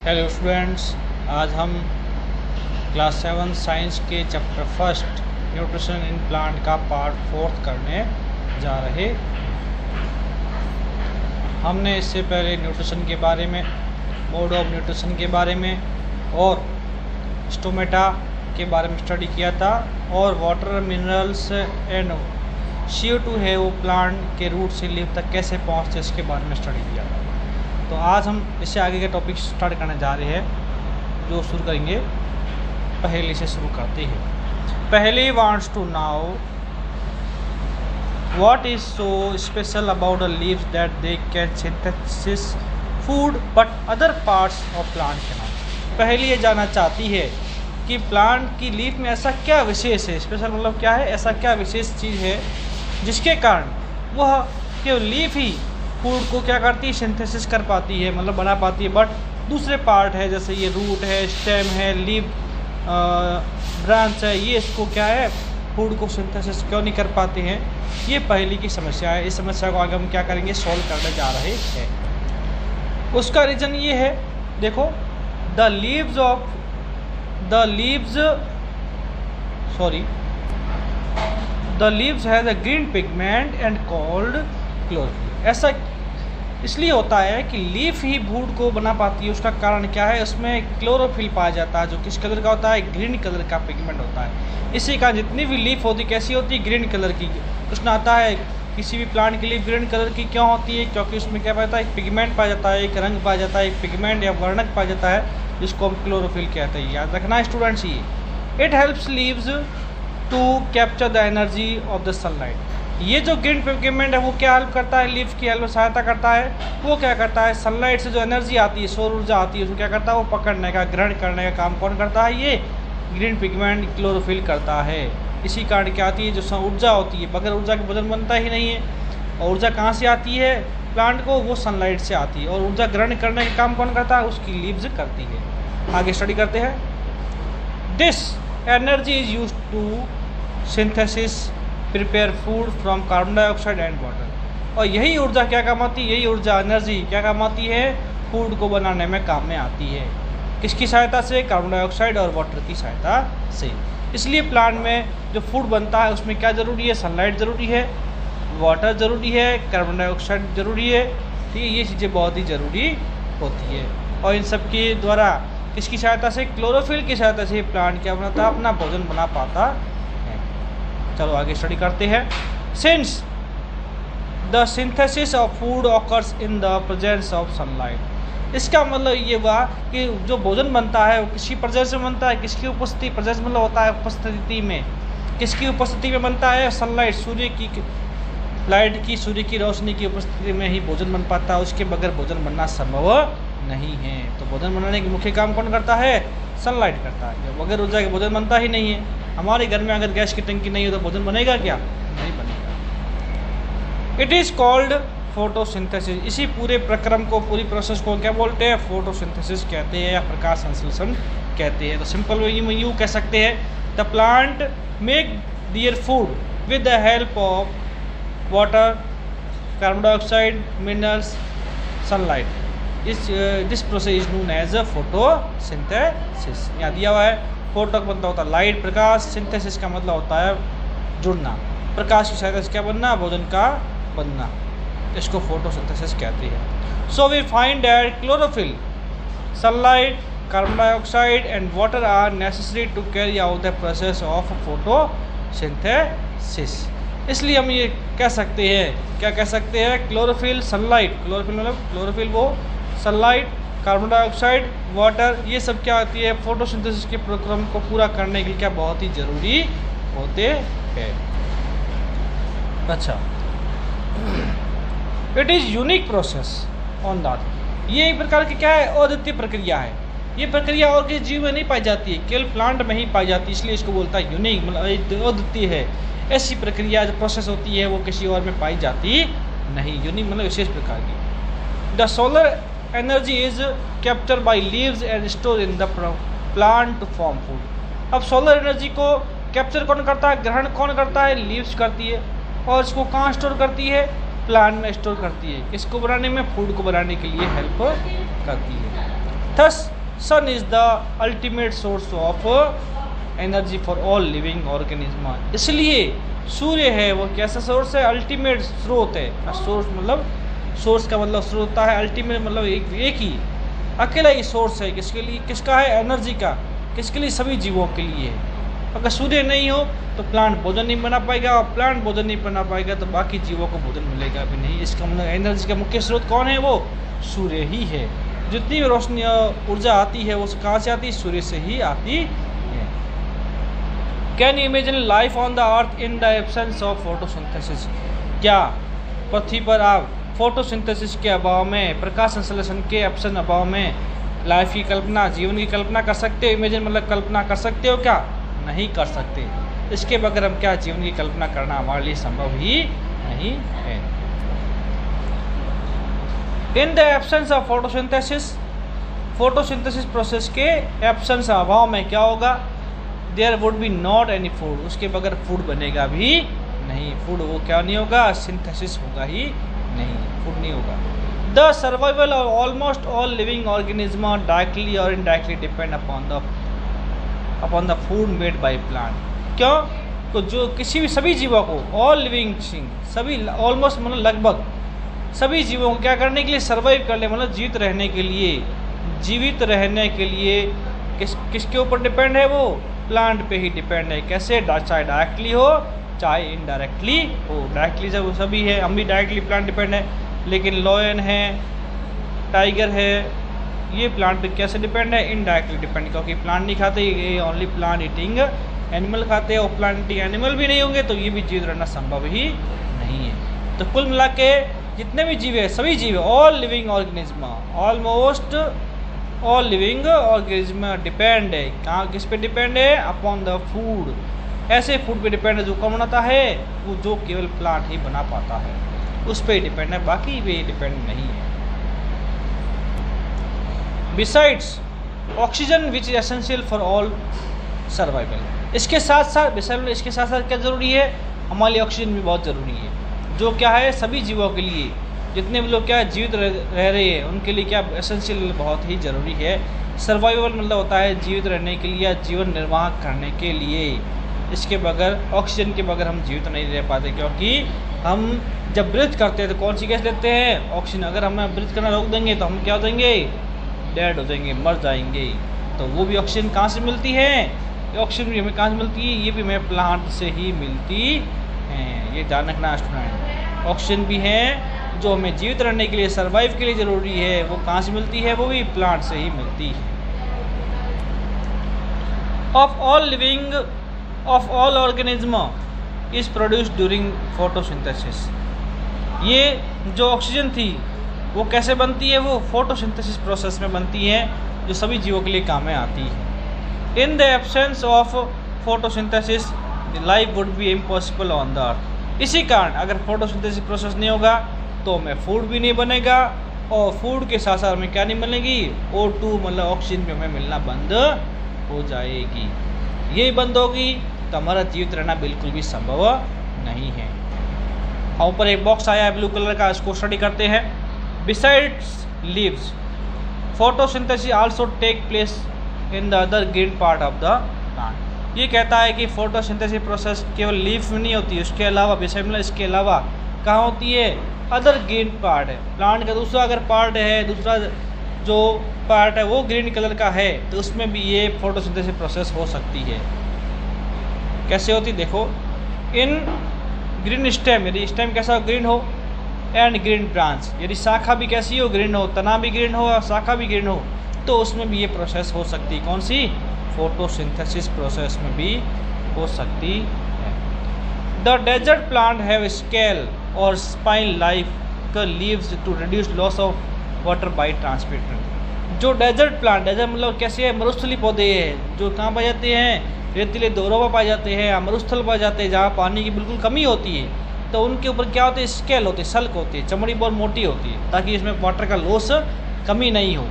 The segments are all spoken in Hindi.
हेलो स्टूडेंट्स, आज हम क्लास 7 साइंस के chapter first nutrition in plant का पार्ट 4 करने जा रहे। हमने इससे पहले न्यूट्रिशन के बारे में, मोड ऑफ न्यूट्रिशन के बारे में और स्टोमेटा के बारे में स्टडी किया था और वाटर, मिनरल्स एंड CO2 है वो प्लांट के रूट से लीफ तक कैसे पहुँचते इसके बारे में स्टडी किया था। तो आज हम इससे आगे के टॉपिक स्टार्ट करने जा रहे हैं, जो शुरू करेंगे पहले से शुरू करते हैं। पहले wants to know what is so special about the leaves that they can synthesis food but other parts of plant can not. पहले ये जानना चाहती है कि प्लांट की लीफ में ऐसा क्या विशेष है। स्पेशल मतलब क्या है, ऐसा क्या विशेष चीज़ है जिसके कारण वह केवल लीफ ही फूड को क्या करती है, सिंथेसिस कर पाती है, मतलब बना पाती है, बट दूसरे पार्ट है जैसे ये रूट है, स्टेम है, लीफ ब्रांच है, ये इसको क्या है, फूड को सिंथेसिस क्यों नहीं कर पाते हैं। ये पहली की समस्या है। इस समस्या को आगे हम क्या करेंगे, सॉल्व करने जा रहे हैं। उसका रीज़न ये है, देखो, the leaves has a green pigment and called chlorophyll. ऐसा इसलिए होता है कि लीफ ही फूड को बना पाती है। उसका कारण क्या है, उसमें क्लोरोफिल पाया जाता है जो किस कलर का होता है, ग्रीन कलर का पिगमेंट होता है। इसी कारण जितनी भी लीफ होती कैसी होती है, ग्रीन कलर की। प्रश्न आता है किसी भी प्लांट के लिए ग्रीन कलर की क्यों होती है, क्योंकि उसमें क्या पाया जाता है, एक पिगमेंट पाया जाता है, एक रंग पाया जाता है, एक पिगमेंट या वर्णक पाया जाता है जिसको हम क्लोरोफिल कहते हैं। याद रखना स्टूडेंट्स, ये it helps leaves to capture the energy of the sunlight. ये जो ग्रीन पिगमेंट है वो क्या हेल्प करता है, लीफ की हेल्प सहायता करता है। वो क्या करता है, सनलाइट से जो एनर्जी आती है, सौर ऊर्जा आती है, उसको क्या करता है, वो पकड़ने का, ग्रहण करने का काम कौन करता है, ये ग्रीन पिगमेंट क्लोरोफिल करता है। इसी कारण क्या आती है, जो ऊर्जा होती है, बगैर ऊर्जा के भोजन बनता ही नहीं है। और ऊर्जा कहाँ से आती है प्लांट को, वो सनलाइट से आती है। और ऊर्जा ग्रहण करने का काम कौन करता है, उसकी लीव्स करती है। आगे स्टडी करते हैं। This energy is use to synthesis prepare food from carbon dioxide and water. और यही ऊर्जा क्या काम आती है, यही ऊर्जा एनर्जी क्या काम आती है, फूड को बनाने में काम में आती है। किसकी सहायता से, कार्बन डाइऑक्साइड और वाटर की सहायता से। इसलिए प्लांट में जो फूड बनता है उसमें क्या ज़रूरी है, सनलाइट ज़रूरी है, वाटर ज़रूरी है, कार्बन डाइऑक्साइड ज़रूरी है। ठीक है, ये चीज़ें बहुत ही ज़रूरी होती है। और इन सब के द्वारा किसकी सहायता से, क्लोरोफिल की सहायता से प्लांट क्या बनाता है, अपना भोजन बना पाता है। चलो आगे स्टडी करते हैं। Since the synthesis of food occurs in the presence of sunlight. इसका मतलब ये हुआ कि जो भोजन बनता है वो किसकी प्रेजेंस में बनता है, किसकी उपस्थिति, प्रेजेंस मतलब होता है उपस्थिति में, किसकी उपस्थिति में बनता है, सनलाइट, सूर्य की लाइट की, सूर्य की रोशनी की उपस्थिति में ही भोजन बन पाता है। उसके बगैर भोजन बनना संभव नहीं है। तो भोजन बनाने के मुख्य काम कौन करता है, सनलाइट करता है। बगैर ऊर्जा के भोजन बनता ही नहीं है। हमारे घर में अगर गैस की टंकी नहीं हो तो भोजन बनेगा क्या, नहीं बनेगा। It is called photosynthesis. इसी पूरे प्रक्रम को, पूरी प्रोसेस को क्या बोलते हैं, फोटोसिंथेसिस कहते हैं या प्रकाश संश्लेषण कहते हैं। तो सिंपल वे में यूँ कह सकते हैं, the plant make their food with the help of water, carbon dioxide, minerals, sunlight. This process is known as a photosynthesis. यहाँ दिया हुआ है, फोटो का मतलब होता है लाइट, प्रकाश, सिंथेसिस का मतलब होता है जुड़ना, प्रकाश की सहायता से क्या बनना, भोजन का बनना। इसको फोटोसिंथेसिस कहते हैं। So we find that chlorophyll, sunlight, carbon dioxide and water are necessary to carry out the process of photosynthesis. इसलिए हम ये कह सकते हैं, क्या कह सकते हैं, क्लोरोफिल, सनलाइट, क्लोरोफिल मतलब क्लोरोफिल वो, सनलाइट, कार्बन डाइऑक्साइड, वाटर, ये सब क्या होती है, फोटोसिंथेसिस के प्रोग्राम को पूरा करने के लिए क्या बहुत ही ज़रूरी होते हैं। अच्छा, it is unique process on that. ये एक प्रकार की क्या है, अद्वितीय प्रक्रिया है। ये प्रक्रिया और किसी जीव में नहीं पाई जाती है, केवल प्लांट में ही पाई जाती है। इसलिए इसको बोलता है यूनिक, मतलब अद्वितीय है। ऐसी प्रक्रिया जो प्रोसेस होती है वो किसी और में पाई जाती नहीं। यूनिक मतलब विशेष प्रकार की। The solar energy is capture by leaves and store in the plant to form food. अब सोलर एनर्जी को कैप्चर कौन करता है, ग्रहण कौन करता है, लीव्स करती है। और इसको कहाँ स्टोर करती है, प्लांट में स्टोर करती है। इसको बनाने में, फूड को बनाने के लिए हेल्प करती है। Thus sun is the ultimate source of energy for all living organism. इसलिए सूर्य है वो कैसा सोर्स है, अल्टीमेट स्रोत है। सोर्स मतलब सोर्स का मतलब स्रोत होता है, अल्टीमेट मतलब एक ही अकेला ही सोर्स है। किसके लिए, किसका है, एनर्जी का। किसके लिए, सभी जीवों के लिए है। अगर सूर्य नहीं हो तो प्लांट भोजन नहीं बना पाएगा, और प्लांट भोजन नहीं बना पाएगा तो बाकी जीवों को भोजन मिलेगा भी नहीं। इसका मतलब एनर्जी का मुख्य स्रोत कौन है, वो सूर्य ही है। जितनी भी रोशनी ऊर्जा आती है वो कहाँ से आती है, सूर्य से ही आती है। Can you imagine life on the earth in the absence of photosynthesis. क्या पृथ्वी पर आप फोटोसिंथेसिस के अभाव में, प्रकाश संश्लेषण के एब्सेंस अभाव में लाइफ की कल्पना, जीवन की कल्पना कर सकते हो। इमेजिन मतलब कल्पना कर सकते हो क्या, नहीं कर सकते। इसके बगैर हम क्या जीवन की कल्पना करना हमारे लिए संभव ही नहीं है। In the absence of photosynthesis, photosynthesis process के एब्सेंस अभाव में क्या होगा, there would be not any food, उसके बगैर फूड बनेगा भी नहीं। फूड वो क्या नहीं होगा, सिंथेसिस होगा ही नहीं, फूड नहीं होगा। The survival of almost all living organism directly और indirectly depend upon the food made by plant. क्यों, तो जो किसी भी सभी जीवों को, ऑल लिविंग थिंग, सभी ऑलमोस्ट मतलब लगभग सभी जीवों को क्या करने के लिए, सर्वाइव करने मतलब जीवित रहने के लिए, जीवित रहने के लिए किसके ऊपर डिपेंड है, वो प्लांट पे ही डिपेंड है। कैसे, चाहे डायरेक्टली हो चाहे इनडायरेक्टली हो। डायरेक्टली जब वो सभी है, हम भी डायरेक्टली प्लांट डिपेंड है, लेकिन लॉयन है, टाइगर है, ये प्लांट पे कैसे डिपेंड है, इनडायरेक्टली डिपेंड, क्योंकि प्लांट नहीं खाते, ये ओनली प्लांट ईटिंग एनिमल खाते हैं, और प्लांट ईटिंग एनिमल भी नहीं होंगे तो ये भी जीवित रहना संभव ही नहीं है। तो कुल मिला के जितने भी जीव है, सभी जीव, all living organism, almost all living organism depend है, कहाँ किस पे डिपेंड है, अपॉन द फूड, ऐसे फूड पे डिपेंड है जो कौन बनाता है, वो जो केवल प्लांट ही बना पाता है, उस पे डिपेंड है, बाकी पे डिपेंड नहीं है। Besides oxygen which is essential for all survival, इसके साथ साथ क्या ज़रूरी है, हमारे लिए ऑक्सीजन भी बहुत ज़रूरी है, जो क्या है सभी जीवों के लिए, जितने भी लोग क्या जीवित रह रहे हैं उनके लिए क्या एसेंशियल, बहुत ही ज़रूरी है। सर्वाइवल मतलब होता है जीवित रहने के लिए, जीवन निर्वाह करने के लिए। इसके बगैर, ऑक्सीजन के बगैर हम जीवित नहीं रह पाते, क्योंकि हम जब ब्रीथ करते हैं तो कौन सी गैस लेते हैं, ऑक्सीजन। अगर हमें ब्रीथ करना रोक देंगे तो हम क्या हो जाएंगे, डेड हो जाएंगे, मर जाएंगे। तो वो भी ऑक्सीजन कहाँ से मिलती है, ऑक्सीजन भी हमें कहाँ से मिलती है, ये भी हमें प्लांट से ही मिलती है। ये ध्यान रखना स्टूडेंट, ऑक्सीजन भी है जो हमें जीवित रहने के लिए, सर्वाइव के लिए ज़रूरी है, वो कहाँ से मिलती है, वो भी प्लांट से ही मिलती है। Of all organism is produced during photosynthesis. ये जो ऑक्सीजन थी वो कैसे बनती है, वो फोटोसिंथेसिस प्रोसेस में बनती है, जो सभी जीवों के लिए काम में आती है। In the absence of photosynthesis life would be impossible on the earth. इसी कारण अगर फोटोसिंथेसिस प्रोसेस नहीं होगा तो हमें फूड भी नहीं बनेगा, और फूड के साथ साथ हमें क्या नहीं मिलेगी, O2 मतलब ऑक्सीजन भी हमें मिलना बंद हो जाएगी। यही बंद होगी तो हमारा जीवित रहना बिल्कुल भी संभव नहीं है। ऊपर एक बॉक्स आया है ब्लू कलर का, इसको स्टडी करते हैं। Besides leaves photosynthesis also take place in the other green part of the plant. ये कहता है कि फोटोसिंथेसिस प्रोसेस केवल लीफ में नहीं होती, उसके अलावा बिसाइड मतलब इसके अलावा कहाँ होती है, अदर ग्रीन पार्ट है। प्लांट का दूसरा अगर पार्ट है, दूसरा जो पार्ट है वो ग्रीन कलर का है, तो उसमें भी ये फोटोसिंथेसिस प्रोसेस हो सकती है। कैसे होती, देखो, इन ग्रीन स्टेम, यदि स्टेम कैसा हो, ग्रीन हो, एंड ग्रीन ब्रांच, यदि शाखा भी कैसी हो, ग्रीन हो, तना भी ग्रीन हो और शाखा भी ग्रीन हो, तो उसमें भी ये प्रोसेस हो सकती है। कौन सी, फोटोसिंथेसिस प्रोसेस में भी हो सकती है। The desert plant have scale और spine like leaves to reduce loss of water by transpiration. जो डेजर्ट प्लांट, डेजर्ट मतलब कैसे है, मरुस्थली पौधे हैं, जो कहाँ पाए जाते हैं, रेतीले दौरों पर पाए जाते हैं, मरुस्थल पाए जाते हैं, जहाँ पानी की बिल्कुल कमी होती है, तो उनके ऊपर क्या होते हैं, स्केल होती है, सल्क होती है, चमड़ी बहुत मोटी होती है, ताकि इसमें वाटर का लॉस कमी नहीं हो।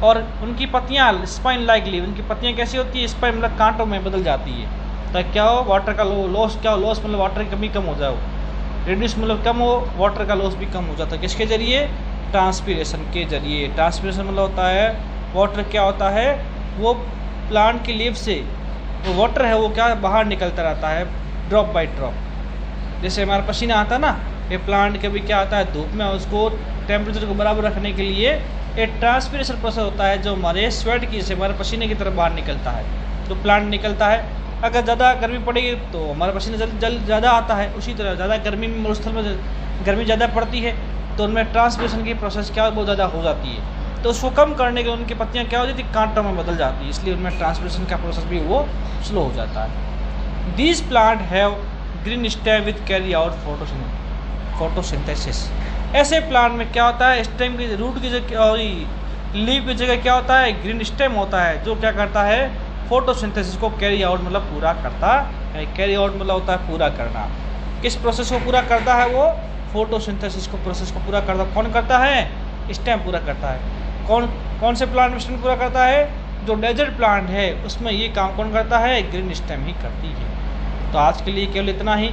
और उनकी पत्तियाँ स्पाइन लाइक लीव, उनकी पत्तियाँ कैसी होती है, स्पाइन मतलब कांटों में बदल जाती है, ताकि क्या हो, वाटर का लॉस, क्या हो, लॉस मतलब वाटर की कमी कम हो जाए, रिड्यूस मतलब कम हो, वाटर का लॉस भी कम हो जाता है। किसके जरिए, ट्रांसपीरेशन के जरिए। ट्रांसपीरेशन मतलब होता है वाटर क्या होता है, वो प्लांट की लीफ से वो वाटर है वो क्या बाहर निकलता रहता है ड्रॉप बाय ड्रॉप। जैसे हमारा पसीना आता है ना, ये प्लांट के भी क्या आता है धूप में उसको टेम्परेचर को बराबर रखने के लिए एक ट्रांसपीरेशन प्रोसेस होता है जो हमारे स्वेट की से हमारे पसीने की तरफ बाहर निकलता है, तो प्लांट निकलता है। अगर ज़्यादा गर्मी पड़ेगी तो हमारा पसीना जल ज़्यादा आता है। उसी तरह ज़्यादा गर्मी में मरुस्थल में गर्मी ज़्यादा पड़ती है तो उनमें ट्रांसपीरेशन की प्रोसेस क्या बहुत ज़्यादा हो जाती है, तो उसको कम करने के लिए उनकी पत्तियाँ क्या हो जाती है कांटों में बदल जाती है, इसलिए उनमें ट्रांसपीरेशन का प्रोसेस भी वो स्लो हो जाता है। These plant have green stem with carry out photosynthesis. ऐसे प्लांट में क्या होता है, स्टेम की रूट की जगह और लीफ की जगह क्या होता है ग्रीन स्टेम होता है, जो क्या करता है फोटोसिंथेसिस को कैरी आउट मतलब पूरा करता है। कैरी आउट मतलब होता है पूरा करना। किस प्रोसेस को पूरा करता है वो, फोटोसिंथेसिस को प्रोसेस को पूरा करता कौन करता है, स्टेम पूरा करता है। कौन से प्लांट में स्टेम पूरा करता है, जो डेजर्ट प्लांट है उसमें ये काम कौन करता है, ग्रीन स्टेम ही करती है। तो आज के लिए केवल इतना ही।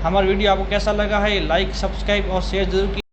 हमारा वीडियो आपको कैसा लगा है लाइक सब्सक्राइब और शेयर जरूर